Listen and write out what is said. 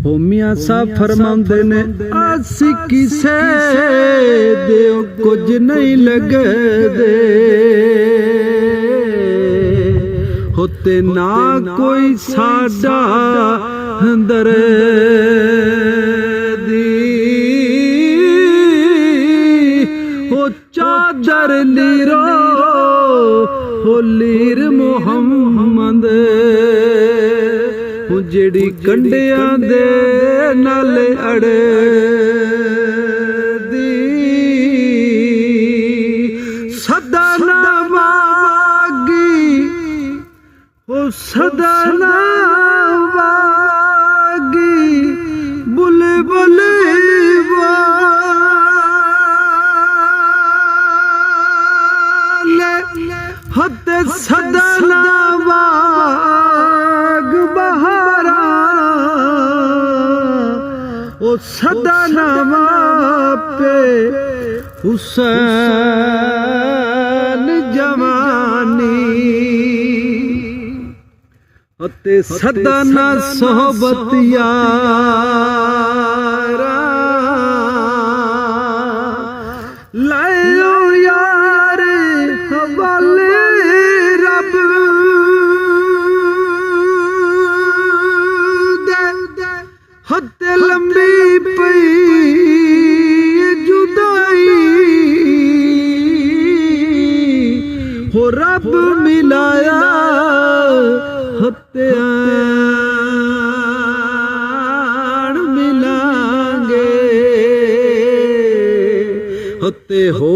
हो मियां साहब फरमांदे ने आसी किसे दे कुछ नहीं लगदे होते ना कोई साडा दर्दी हो चादर लीरो हो लीर मुहम्मद जेड़ी कंडियां दे नाले अड़े दी सदा ना वागी ओ सदा ना वागी बुलबुल वाले हते सदा ना वाग बहारा ओ सदा नवा पे हुसैन जवानी अते सदा ना सोहबत यारा लायो यार हवाले रब हते लंबी पई जुदाई हो रब मिलाया हते मिलांगे हते हो